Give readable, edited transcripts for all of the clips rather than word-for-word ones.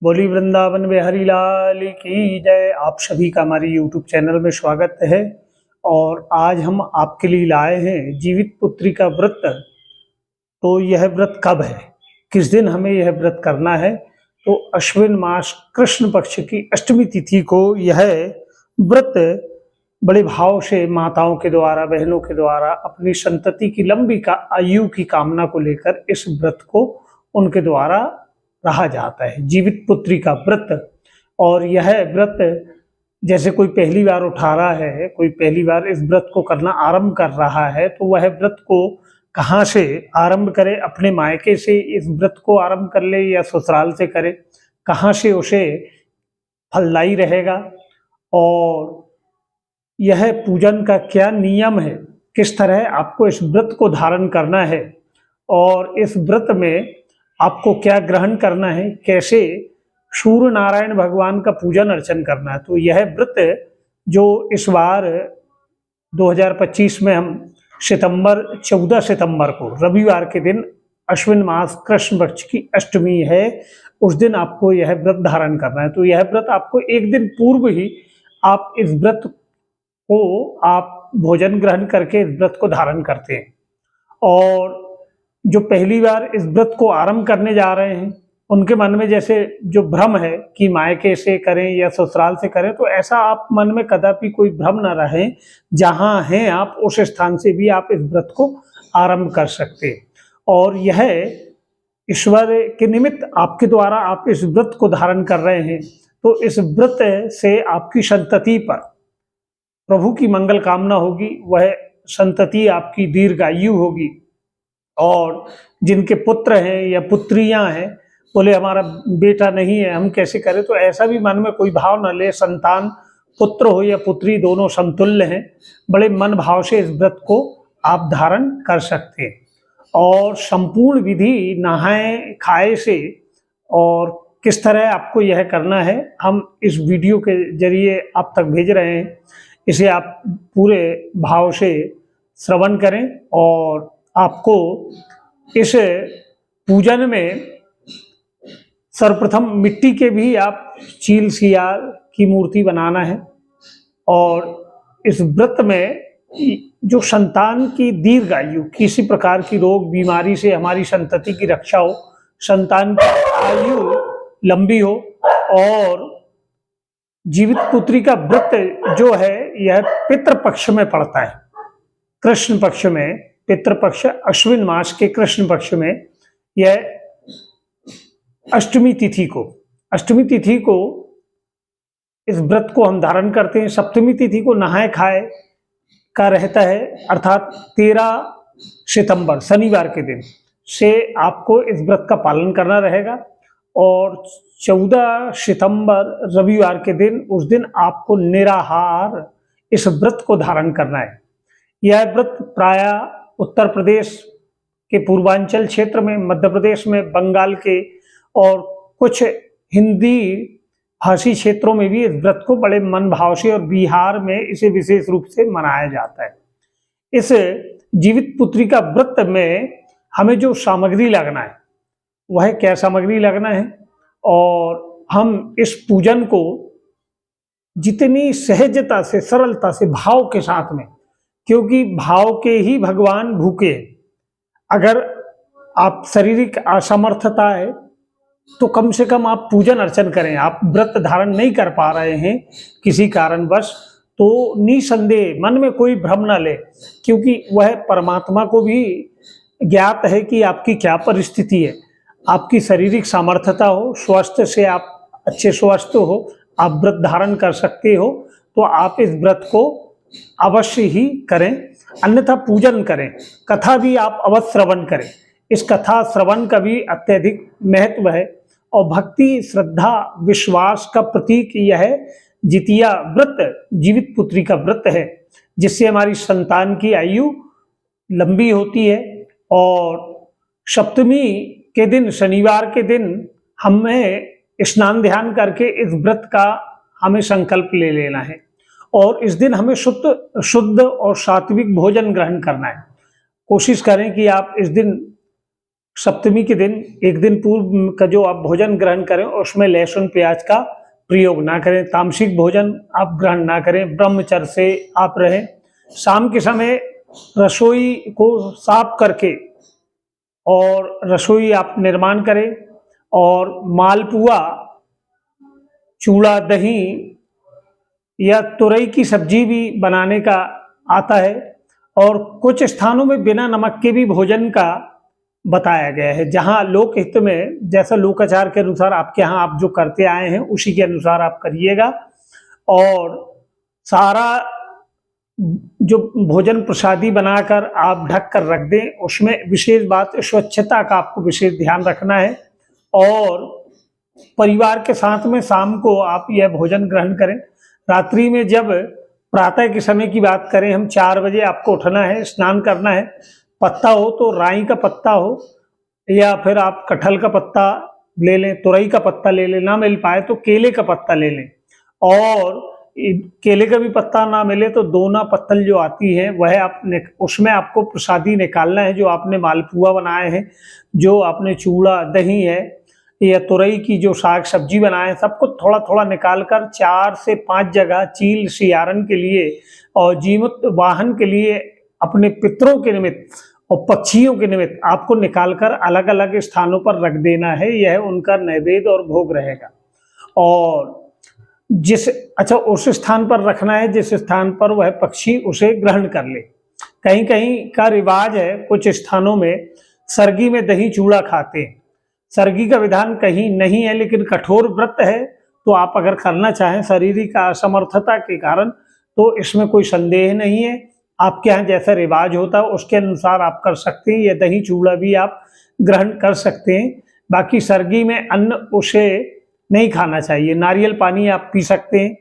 बोली वृंदावन बिहारी लाल की जय। आप सभी का हमारे YouTube चैनल में स्वागत है। और आज हम आपके लिए लाए हैं जीवित पुत्री का व्रत। तो यह व्रत कब है, किस दिन हमें यह व्रत करना है? तो अश्विन मास कृष्ण पक्ष की अष्टमी तिथि को यह व्रत बड़े भाव से माताओं के द्वारा, बहनों के द्वारा अपनी संतति की लंबी आयु की कामना को लेकर इस व्रत को उनके द्वारा रहा जाता है, जीवित पुत्री का व्रत। और यह व्रत जैसे कोई पहली बार उठा रहा है, कोई पहली बार इस व्रत को करना आरंभ कर रहा है, तो वह व्रत को कहाँ से आरंभ करे? अपने मायके से इस व्रत को आरंभ कर ले या ससुराल से करे? कहाँ से उसे फलदायी रहेगा? और यह पूजन का क्या नियम है, किस तरह आपको इस व्रत को धारण करना है, और इस व्रत में आपको क्या ग्रहण करना है, कैसे सूर्य नारायण भगवान का पूजन अर्चन करना है। तो यह व्रत जो इस बार 2025 में हम 14 सितंबर को रविवार के दिन अश्विन मास कृष्ण पक्ष की अष्टमी है, उस दिन आपको यह व्रत धारण करना है। तो यह व्रत आपको एक दिन पूर्व ही आप इस व्रत को आप भोजन ग्रहण करके इस व्रत को धारण करते हैं। और जो पहली बार इस व्रत को आरंभ करने जा रहे हैं, उनके मन में जैसे जो भ्रम है कि मायके से करें या ससुराल से करें, तो ऐसा आप मन में कदापि कोई भ्रम न रहे। जहां हैं आप उस स्थान से भी आप इस व्रत को आरंभ कर सकते हैं। और यह ईश्वर के निमित्त आपके द्वारा आप इस व्रत को धारण कर रहे हैं, तो इस व्रत से आपकी संतति पर प्रभु की मंगल कामना होगी, वह संतति आपकी दीर्घायु होगी। और जिनके पुत्र हैं या पुत्रियां हैं, बोले हमारा बेटा नहीं है, हम कैसे करें? तो ऐसा भी मन में कोई भाव न ले। संतान पुत्र हो या पुत्री, दोनों समतुल्य हैं। बड़े मन भाव से इस व्रत को आप धारण कर सकते हैं। और संपूर्ण विधि नहाए खाए से और किस तरह आपको यह करना है, हम इस वीडियो के जरिए आप तक भेज रहे हैं। इसे आप पूरे भाव से श्रवण करें। और आपको इस पूजन में सर्वप्रथम मिट्टी के भी आप चील सियार की मूर्ति बनाना है। और इस व्रत में जो संतान की दीर्घायु, किसी प्रकार की रोग बीमारी से हमारी संतति की रक्षा हो, संतान की आयु लंबी हो। और जीवित पुत्री का व्रत जो है यह पितृपक्ष में पड़ता है। कृष्ण पक्ष में, पितृपक्ष अश्विन मास के कृष्ण पक्ष में यह अष्टमी तिथि को इस व्रत को हम धारण करते हैं। सप्तमी तिथि को नहाए खाए का रहता है, अर्थात 13 सितंबर शनिवार के दिन से आपको इस व्रत का पालन करना रहेगा। और 14 सितंबर रविवार के दिन, उस दिन आपको निराहार इस व्रत को धारण करना है। यह व्रत प्रायः उत्तर प्रदेश के पूर्वांचल क्षेत्र में, मध्य प्रदेश में, बंगाल के और कुछ हिंदी भाषी क्षेत्रों में भी इस व्रत को बड़े मन भाव से, और बिहार में इसे विशेष रूप से मनाया जाता है। इस जीवित पुत्री का व्रत में हमें जो सामग्री लगना है, वह क्या सामग्री लगना है, और हम इस पूजन को जितनी सहजता से, सरलता से, भाव के साथ में, क्योंकि भाव के ही भगवान भूखे। अगर आप शारीरिक असमर्थता है तो कम से कम आप पूजन अर्चन करें। आप व्रत धारण नहीं कर पा रहे हैं किसी कारणवश, तो निसंदेह मन में कोई भ्रम ना ले, क्योंकि वह परमात्मा को भी ज्ञात है कि आपकी क्या परिस्थिति है। आपकी शारीरिक सामर्थ्यता हो, स्वस्थ से आप अच्छे स्वस्थ हो, आप व्रत धारण कर सकते हो, तो आप इस व्रत को अवश्य ही करें, अन्यथा पूजन करें। कथा भी आप अवश्य श्रवण करें। इस कथा श्रवण का भी अत्यधिक महत्व है। और भक्ति, श्रद्धा, विश्वास का प्रतीक यह जितिया व्रत, जीवित पुत्री का व्रत है, जिससे हमारी संतान की आयु लंबी होती है। और सप्तमी के दिन, शनिवार के दिन, हमें स्नान ध्यान करके इस व्रत का हमें संकल्प ले लेना है। और इस दिन हमें शुद्ध और सात्विक भोजन ग्रहण करना है। कोशिश करें कि आप इस दिन सप्तमी के दिन एक दिन पूर्व का जो आप भोजन ग्रहण करें उसमें लहसुन प्याज का प्रयोग ना करें, तामसिक भोजन आप ग्रहण ना करें, ब्रह्मचर्य से आप रहें। शाम के समय रसोई को साफ करके और रसोई आप निर्माण करें और मालपुआ, चूड़ा दही या तुरई की सब्जी भी बनाने का आता है। और कुछ स्थानों में बिना नमक के भी भोजन का बताया गया है। जहाँ लोक हित में, जैसा लोकाचार के अनुसार आपके यहाँ आप जो करते आए हैं उसी के अनुसार आप करिएगा। और सारा जो भोजन प्रसादी बनाकर आप ढक कर रख दें, उसमें विशेष बात स्वच्छता का आपको विशेष ध्यान रखना है। और परिवार के साथ में शाम को आप यह भोजन ग्रहण करें। रात्रि में जब प्रातः के समय की बात करें, हम 4 बजे आपको उठना है, स्नान करना है। पत्ता हो तो राई का पत्ता हो या फिर आप कटहल का पत्ता ले लें, तुरई का पत्ता ले लें, ना मिल पाए तो केले का पत्ता ले लें। और केले का भी पत्ता ना मिले तो दोना पत्तल जो आती है वह आप उसमें आपको प्रसादी निकालना है। जो आपने मालपुआ बनाए हैं, जो आपने चूड़ा दही है या तुरई की जो साग सब्जी बनाए हैं, सबको थोड़ा थोड़ा निकाल कर 4 से 5 जगह चील सियारन के लिए और जीमूत वाहन के लिए, अपने पितरों के निमित्त और पक्षियों के निमित्त आपको निकालकर अलग अलग स्थानों पर रख देना है। यह उनका नैवेद्य और भोग रहेगा। और उस स्थान पर रखना है जिस स्थान पर वह पक्षी उसे ग्रहण कर ले। कहीं कहीं का रिवाज है, कुछ स्थानों में सरगी में दही चूड़ा खाते हैं। सरगी का विधान कहीं नहीं है, लेकिन कठोर व्रत है तो आप अगर करना चाहें शारीरिक असमर्थता के कारण तो इसमें कोई संदेह नहीं है। आपके यहाँ जैसा रिवाज होता है उसके अनुसार आप कर सकते हैं। या दही चूड़ा भी आप ग्रहण कर सकते हैं। बाकी सरगी में अन्न उसे नहीं खाना चाहिए। नारियल पानी आप पी सकते हैं,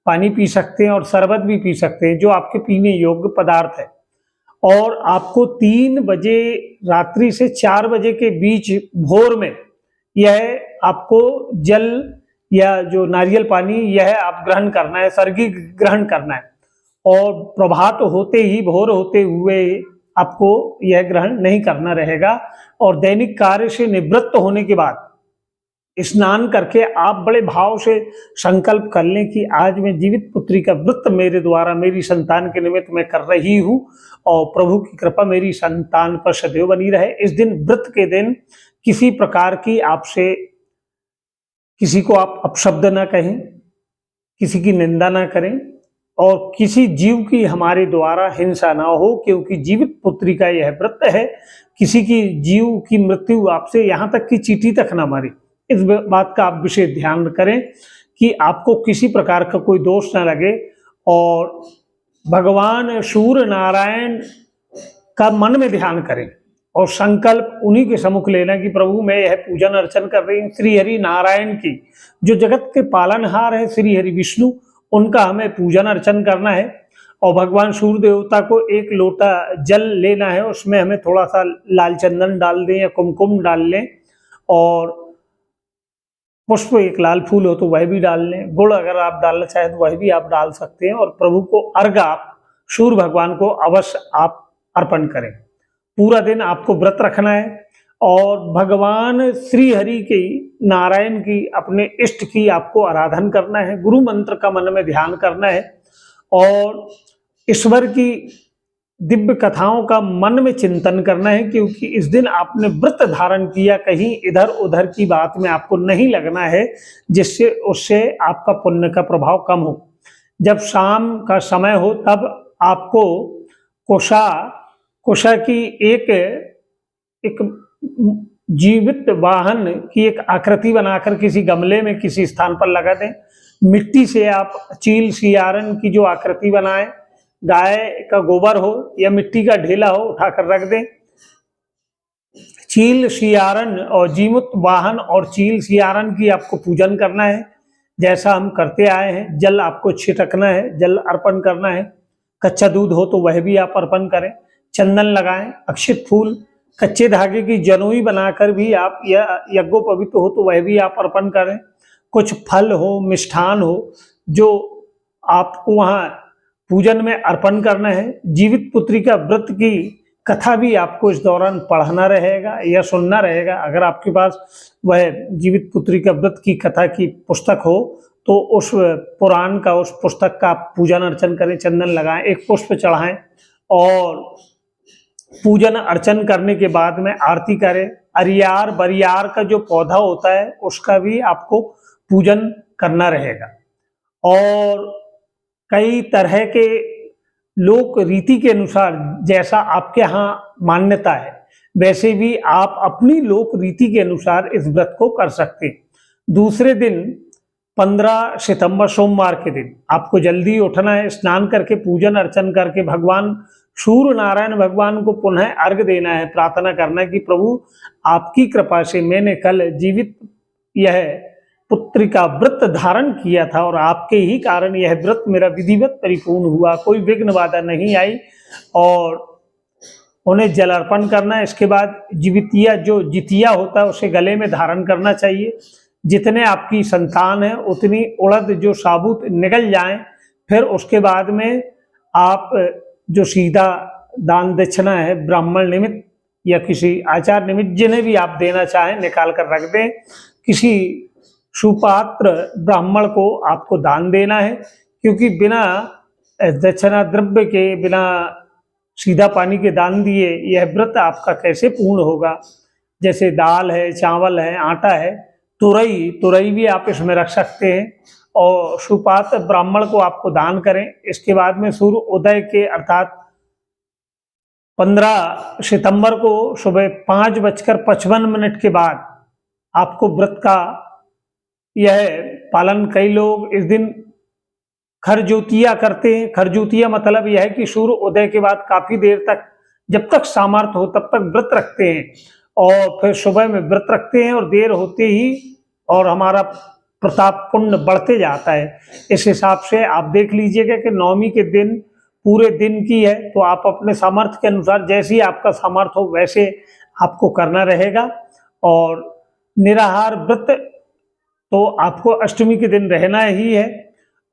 पानी पी सकते हैं और शरबत भी पी सकते हैं, जो आपके पीने योग्य पदार्थ है। और आपको 3 बजे रात्रि से 4 बजे के बीच भोर में यह आपको जल या जो नारियल पानी यह आप ग्रहण करना है, सरगी ग्रहण करना है। और प्रभात होते ही, भोर होते हुए आपको यह ग्रहण नहीं करना रहेगा। और दैनिक कार्य से निवृत्त होने के बाद स्नान करके आप बड़े भाव से संकल्प कर लें कि आज मैं जीवित पुत्री का व्रत मेरे द्वारा मेरी संतान के निमित्त मैं कर रही हूँ और प्रभु की कृपा मेरी संतान पर सदैव बनी रहे। इस दिन, व्रत के दिन, किसी प्रकार की आपसे किसी को आप अपशब्द ना कहें, किसी की निंदा ना करें और किसी जीव की हमारे द्वारा हिंसा ना हो, क्योंकि जीवित पुत्री का यह व्रत है। किसी की जीव की मृत्यु आपसे यहाँ तक कि चींटी तक ना मारे, इस बात का आप विशेष ध्यान करें कि आपको किसी प्रकार का कोई दोष न लगे। और भगवान सूर्य नारायण का मन में ध्यान करें और संकल्प उन्हीं के सम्मुख लेना कि प्रभु मैं यह पूजन अर्चन कर रही हूँ श्री हरि नारायण की, जो जगत के पालनहार है श्री हरि विष्णु, उनका हमें पूजन अर्चन करना है। और भगवान सूर्य देवता को एक लोटा जल लेना है, उसमें हमें थोड़ा सा लाल चंदन डाल दें या कुमकुम डाल लें, और पुष्प, एक लाल फूल हो तो वह भी डाल लें, गुड़ अगर आप डालना चाहें तो वह भी आप डाल सकते हैं। और प्रभु को अर्घ आप सूर्य भगवान को अवश्य आप अर्पण करें। पूरा दिन आपको व्रत रखना है और भगवान श्री हरि की, नारायण की, अपने इष्ट की आपको आराधना करना है। गुरु मंत्र का मन में ध्यान करना है और ईश्वर की दिव्य कथाओं का मन में चिंतन करना है, क्योंकि इस दिन आपने व्रत धारण किया, कहीं इधर उधर की बात में आपको नहीं लगना है, जिससे उससे आपका पुण्य का प्रभाव कम हो। जब शाम का समय हो तब आपको कुशा की एक जीवित वाहन की एक आकृति बनाकर किसी गमले में किसी स्थान पर लगा दें। मिट्टी से आप चील सियारन की जो आकृति बनाएं, गाय का गोबर हो या मिट्टी का ढेला हो, उठाकर रख दें। चील सियारन और जीमूत वाहन और चील सियारन की आपको पूजन करना है, जैसा हम करते आए हैं। जल आपको छिटकना है, जल अर्पण करना है। कच्चा दूध हो तो वह भी आप अर्पण करें, चंदन लगाएं, अक्षित फूल, कच्चे धागे की जनोई बनाकर भी आप, या यज्ञोपवीत हो तो वह भी आप अर्पण करें। कुछ फल हो, मिष्ठान हो, जो आपको वहाँ पूजन में अर्पण करना है। जीवित पुत्री का व्रत की कथा भी आपको इस दौरान पढ़ना रहेगा या सुनना रहेगा। अगर आपके पास वह जीवित पुत्री का व्रत की कथा की पुस्तक हो तो उस पुराण का, उस पुस्तक का आप पूजन अर्चन करें, चंदन लगाएं, एक पुष्प चढ़ाएं और पूजन अर्चन करने के बाद में आरती करें। अरियार बरियार का जो पौधा होता है उसका भी आपको पूजन करना रहेगा। और कई तरह के लोक रीति के अनुसार जैसा आपके यहाँ मान्यता है वैसे भी आप अपनी लोक रीति के अनुसार इस व्रत को कर सकते हैं। दूसरे दिन 15 सितंबर सोमवार के दिन आपको जल्दी उठना है, स्नान करके पूजन अर्चन करके भगवान सूर्य नारायण भगवान को पुनः अर्घ्य देना है, प्रार्थना करना है कि प्रभु आपकी कृपा से मैंने कल जीवित यह पुत्री का व्रत धारण किया था और आपके ही कारण यह व्रत मेरा विधिवत परिपूर्ण हुआ, कोई विघ्न बाधा नहीं आई, और उन्हें जल अर्पण करना है। इसके बाद जीवितिया जो जितिया होता है उसे गले में धारण करना चाहिए। जितने आपकी संतान है उतनी उड़द जो साबुत निकल जाएं। फिर उसके बाद में आप जो सीधा दान दक्षिणा है ब्राह्मण निमित्त या किसी आचार निमित्त जिन्हें भी आप देना चाहें निकाल कर रख दें। किसी सुपात्र ब्राह्मण को आपको दान देना है, क्योंकि बिना दक्षिणा द्रव्य के, बिना सीधा पानी के दान दिए यह व्रत आपका कैसे पूर्ण होगा। जैसे दाल है, चावल है, आटा है, तुरई भी आप इसमें रख सकते हैं और सुपात्र ब्राह्मण को आपको दान करें। इसके बाद में सूर्य उदय के अर्थात 15 सितंबर को सुबह 5:55 के बाद आपको व्रत का यह पालन, कई लोग इस दिन खरजोतिया करते हैं। खरजोतिया मतलब यह है कि सूर्य उदय के बाद काफी देर तक, जब तक सामर्थ्य हो तब तक व्रत रखते हैं और फिर सुबह में व्रत रखते हैं और देर होते ही और हमारा प्रताप पुण्य बढ़ते जाता है। इस हिसाब से आप देख लीजिएगा कि नवमी के दिन पूरे दिन की है तो आप अपने सामर्थ्य के अनुसार, जैसे ही आपका सामर्थ्य हो वैसे आपको करना रहेगा। और निराहार व्रत तो आपको अष्टमी के दिन रहना ही है।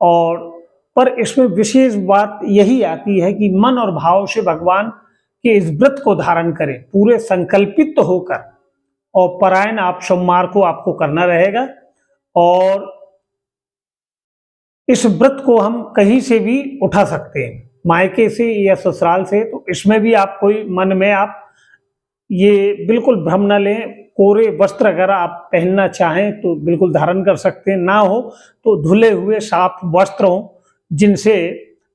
और पर इसमें विशेष बात यही आती है कि मन और भाव से भगवान के इस व्रत को धारण करें, पूरे संकल्पित होकर, और परायण आप सोमवार को आपको करना रहेगा। और इस व्रत को हम कहीं से भी उठा सकते हैं, मायके से या ससुराल से। तो इसमें भी आप कोई मन में आप ये बिल्कुल भ्रम न लें। कोरे वस्त्र अगर आप पहनना चाहें तो बिल्कुल धारण कर सकते हैं, ना हो तो धुले हुए साफ वस्त्र हों जिनसे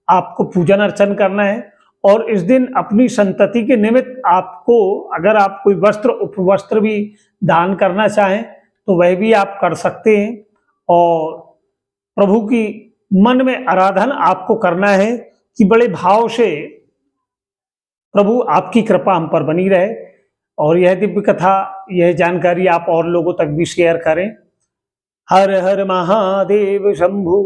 आपको पूजन अर्चन करना है। और इस दिन अपनी संतति के निमित्त आपको, अगर आप कोई वस्त्र उपवस्त्र भी दान करना चाहें तो वह भी आप कर सकते हैं। और प्रभु की मन में आराधना आपको करना है कि बड़े भाव से प्रभु आपकी कृपा हम पर बनी रहे। और यह दिव्य कथा, यह जानकारी आप और लोगों तक भी शेयर करें। हर हर महादेव शंभु।